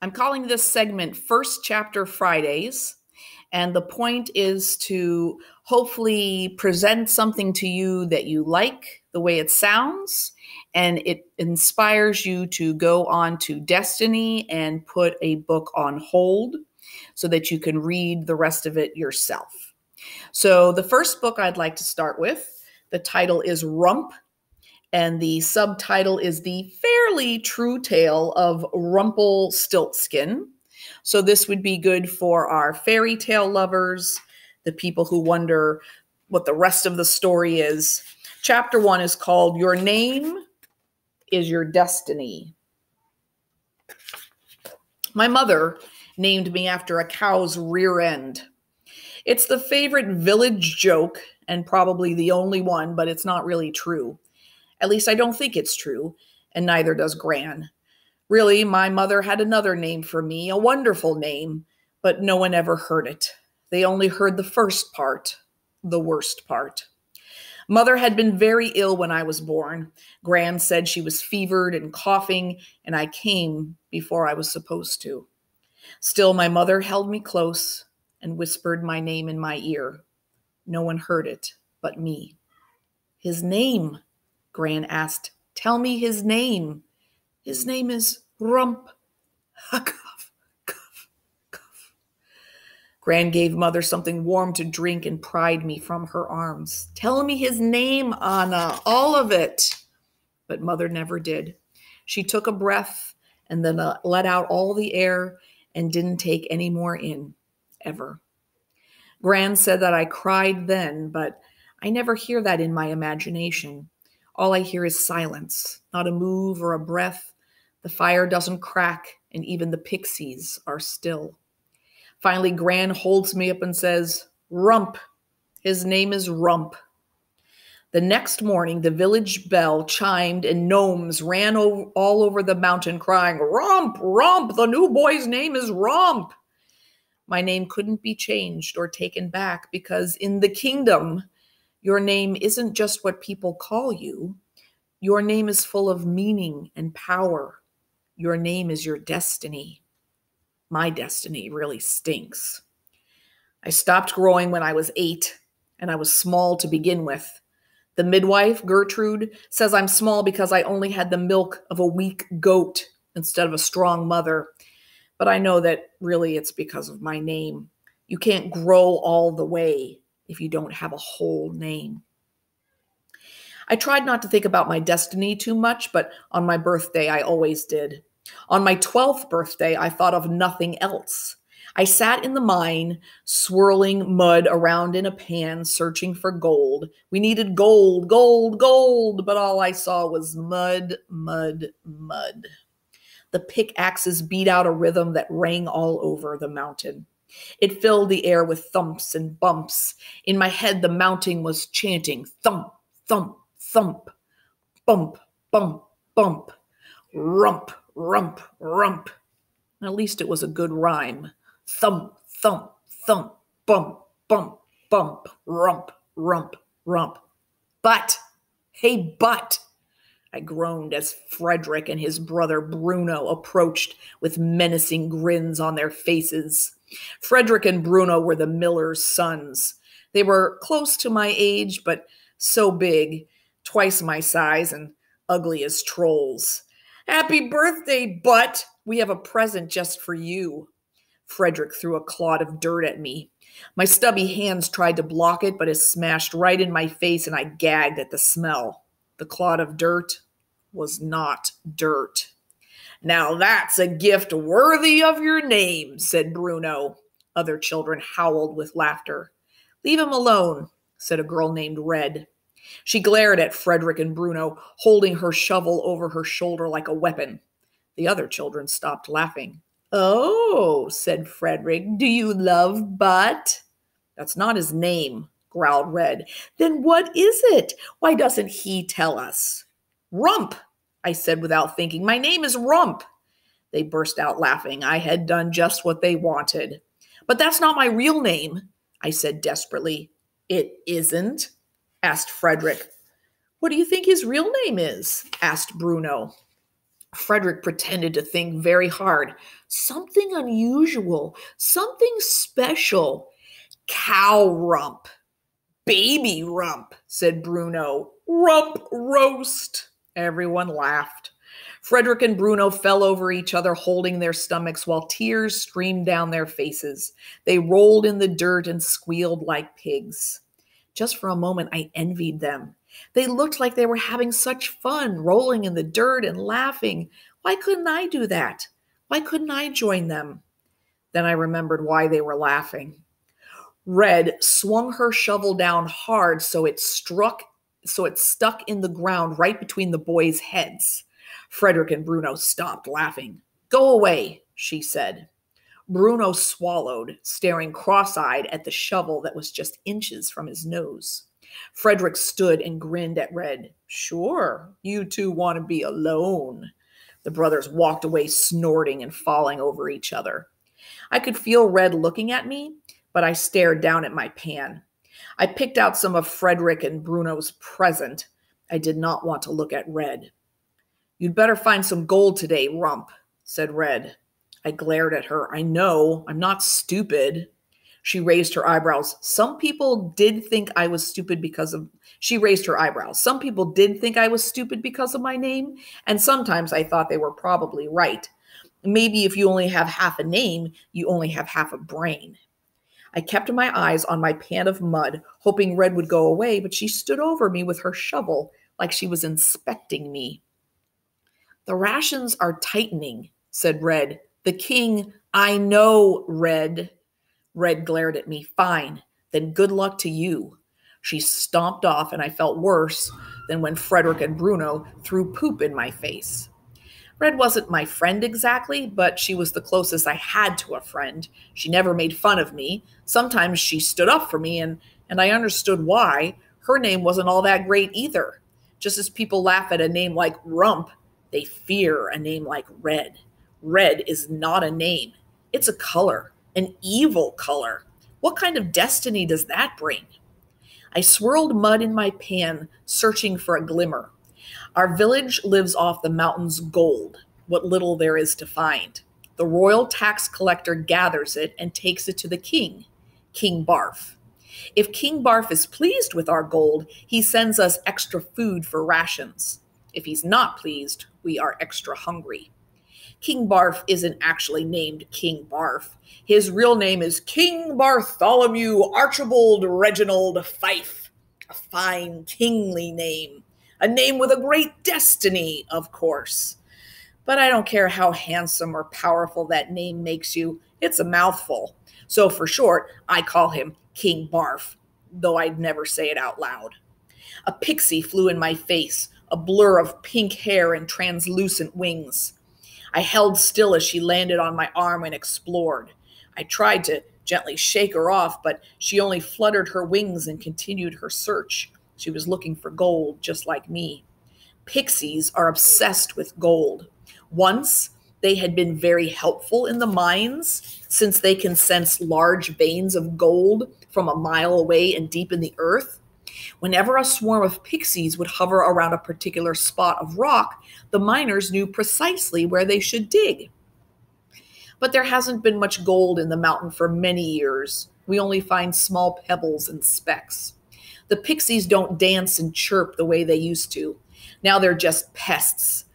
I'm calling this segment First Chapter Fridays. And the point is to hopefully present something to you that you like the way it sounds, and it inspires you to go on to Destiny and put a book on hold so that you can read the rest of it yourself. So the first book I'd like to start with, the title is Rump, and the subtitle is The Fairly True Tale of Rumpelstiltskin. So this would be good for our fairy tale lovers, the people who wonder what the rest of the story is. Chapter 1 is called Your Name is Your Destiny. My mother named me after a cow's rear end. It's the favorite village joke and probably the only one, but it's not really true. At least I don't think it's true, and neither does Gran. Really, my mother had another name for me, a wonderful name, but no one ever heard it. They only heard the first part, the worst part. Mother had been very ill when I was born. Gran said she was fevered and coughing, and I came before I was supposed to. Still, my mother held me close and whispered my name in my ear. No one heard it but me. His name, Gran asked. Tell me his name. His name is Rump. Cough, cough, cough. Gran gave Mother something warm to drink and pried me from her arms. Tell me his name, Anna, all of it. But Mother never did. She took a breath and then let out all the air and didn't take any more in, ever. Gran said that I cried then, but I never hear that in my imagination. All I hear is silence, not a move or a breath. The fire doesn't crack, and even the pixies are still. Finally, Gran holds me up and says, Rump. His name is Rump. The next morning, the village bell chimed and gnomes ran all over the mountain crying, Rump, Rump, the new boy's name is Rump. My name couldn't be changed or taken back because in the kingdom, your name isn't just what people call you. Your name is full of meaning and power. Your name is your destiny. My destiny really stinks. I stopped growing when I was 8, and I was small to begin with. The midwife, Gertrude, says I'm small because I only had the milk of a weak goat instead of a strong mother. But I know that really it's because of my name. You can't grow all the way if you don't have a whole name. I tried not to think about my destiny too much, but on my birthday, I always did. On my 12th birthday, I thought of nothing else. I sat in the mine, swirling mud around in a pan, searching for gold. We needed gold, gold, gold, but all I saw was mud, mud, mud. The pickaxes beat out a rhythm that rang all over the mountain. It filled the air with thumps and bumps. In my head, the mountain was chanting, thump, thump, thump, bump, bump, bump, rump, rump, rump. At least it was a good rhyme. Thump, thump, thump, bump, bump, bump, rump, rump, rump. But, hey, but, I groaned as Frederick and his brother Bruno approached with menacing grins on their faces. Frederick and Bruno were the miller's sons. They were close to my age, but so big, twice my size and ugly as trolls. Happy birthday, Butt! We have a present just for you. Frederick threw a clod of dirt at me. My stubby hands tried to block it, but it smashed right in my face and I gagged at the smell. The clod of dirt was not dirt. Now that's a gift worthy of your name, said Bruno. Other children howled with laughter. Leave him alone, said a girl named Red. She glared at Frederick and Bruno, holding her shovel over her shoulder like a weapon. The other children stopped laughing. Oh, said Frederick, do you love Butt? That's not his name, growled Red. Then what is it? Why doesn't he tell us? Rump, I said without thinking. My name is Rump. They burst out laughing. I had done just what they wanted. But that's not my real name, I said desperately. It isn't? Asked Frederick. What do you think his real name is? Asked Bruno. Frederick pretended to think very hard. Something unusual, something special. Cow rump. Baby rump, said Bruno. Rump roast. Everyone laughed. Frederick and Bruno fell over each other, holding their stomachs while tears streamed down their faces. They rolled in the dirt and squealed like pigs. Just for a moment, I envied them. They looked like they were having such fun, rolling in the dirt and laughing. Why couldn't I do that? Why couldn't I join them? Then I remembered why they were laughing. Red swung her shovel down hard so it stuck in the ground right between the boys' heads. Frederick and Bruno stopped laughing. Go away, she said. Bruno swallowed, staring cross-eyed at the shovel that was just inches from his nose. Frederick stood and grinned at Red. Sure, you two want to be alone. The brothers walked away snorting and falling over each other. I could feel Red looking at me, but I stared down at my pan. I picked out some of Frederick and Bruno's present. I did not want to look at Red. You'd better find some gold today, Rump, said Red. I glared at her. I know, I'm not stupid. She raised her eyebrows. Some people did think I was stupid because of... She raised her eyebrows. Some people did think I was stupid because of my name, and sometimes I thought they were probably right. Maybe if you only have half a name, you only have half a brain. I kept my eyes on my pan of mud, hoping Red would go away, but she stood over me with her shovel like she was inspecting me. The rations are tightening, said Red. The king, I know, Red. Red glared at me. Fine, then good luck to you. She stomped off, and I felt worse than when Frederick and Bruno threw poop in my face. Red wasn't my friend exactly, but she was the closest I had to a friend. She never made fun of me. Sometimes she stood up for me, and I understood why. Her name wasn't all that great either. Just as people laugh at a name like Rump, they fear a name like Red. Red is not a name. It's a color, an evil color. What kind of destiny does that bring? I swirled mud in my pan, searching for a glimmer. Our village lives off the mountain's gold, what little there is to find. The royal tax collector gathers it and takes it to the king, King Barf. If King Barf is pleased with our gold, he sends us extra food for rations. If he's not pleased, we are extra hungry. King Barf isn't actually named King Barf. His real name is King Bartholomew Archibald Reginald Fife. A fine kingly name. A name with a great destiny, of course. But I don't care how handsome or powerful that name makes you. It's a mouthful. So for short, I call him King Barf, though I'd never say it out loud. A pixie flew in my face, a blur of pink hair and translucent wings. I held still as she landed on my arm and explored. I tried to gently shake her off, but she only fluttered her wings and continued her search. She was looking for gold, just like me. Pixies are obsessed with gold. Once, they had been very helpful in the mines, since they can sense large veins of gold from a mile away and deep in the earth. Whenever a swarm of pixies would hover around a particular spot of rock, the miners knew precisely where they should dig. But there hasn't been much gold in the mountain for many years. We only find small pebbles and specks. The pixies don't dance and chirp the way they used to. Now they're just pests,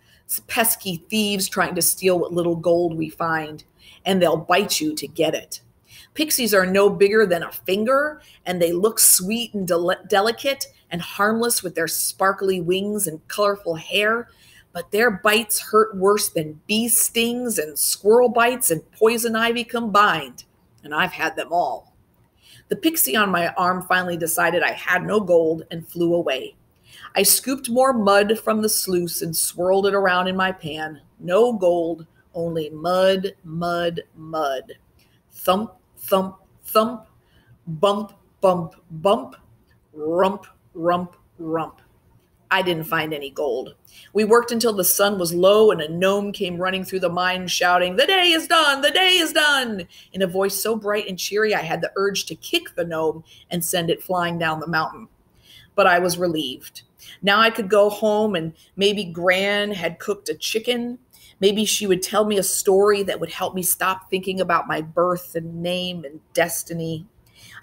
pesky thieves trying to steal what little gold we find, and they'll bite you to get it. Pixies are no bigger than a finger, and they look sweet and delicate and harmless with their sparkly wings and colorful hair, but their bites hurt worse than bee stings and squirrel bites and poison ivy combined, and I've had them all. The pixie on my arm finally decided I had no gold and flew away. I scooped more mud from the sluice and swirled it around in my pan. No gold, only mud, mud, mud. Thump, thump, thump, bump, bump, bump, rump, rump, rump. I didn't find any gold. We worked until the sun was low and a gnome came running through the mine shouting, "The day is done! The day is done!" in a voice so bright and cheery I had the urge to kick the gnome and send it flying down the mountain. but I was relieved. Now I could go home and maybe Gran had cooked a chicken. Maybe she would tell me a story that would help me stop thinking about my birth and name and destiny.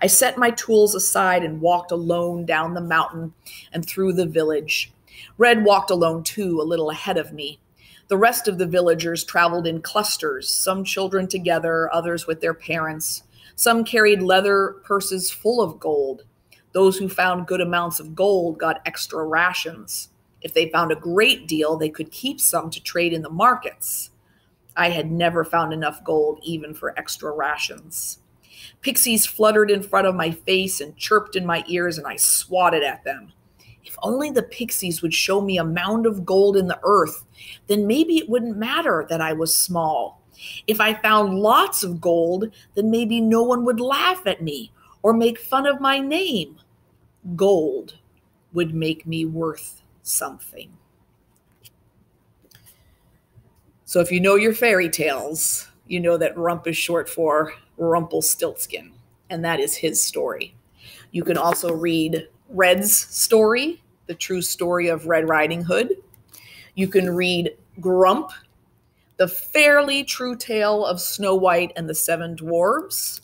I set my tools aside and walked alone down the mountain and through the village. Red walked alone too, a little ahead of me. The rest of the villagers traveled in clusters, some children together, others with their parents. Some carried leather purses full of gold. Those who found good amounts of gold got extra rations. If they found a great deal, they could keep some to trade in the markets. I had never found enough gold even for extra rations. Pixies fluttered in front of my face and chirped in my ears, and I swatted at them. If only the pixies would show me a mound of gold in the earth, then maybe it wouldn't matter that I was small. If I found lots of gold, then maybe no one would laugh at me or make fun of my name. Gold would make me worth something. So if you know your fairy tales, you know that Rump is short for Rumpelstiltskin, and that is his story. You can also read Red's story, the true story of Red Riding Hood. You can read Grump, the fairly true tale of Snow White and the Seven Dwarfs,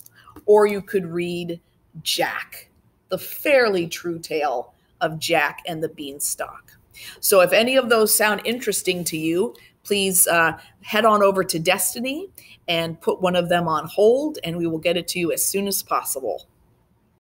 or you could read Jack, the fairly true tale of Jack and the Beanstalk. So if any of those sound interesting to you, please head on over to Destiny and put one of them on hold, and we will get it to you as soon as possible.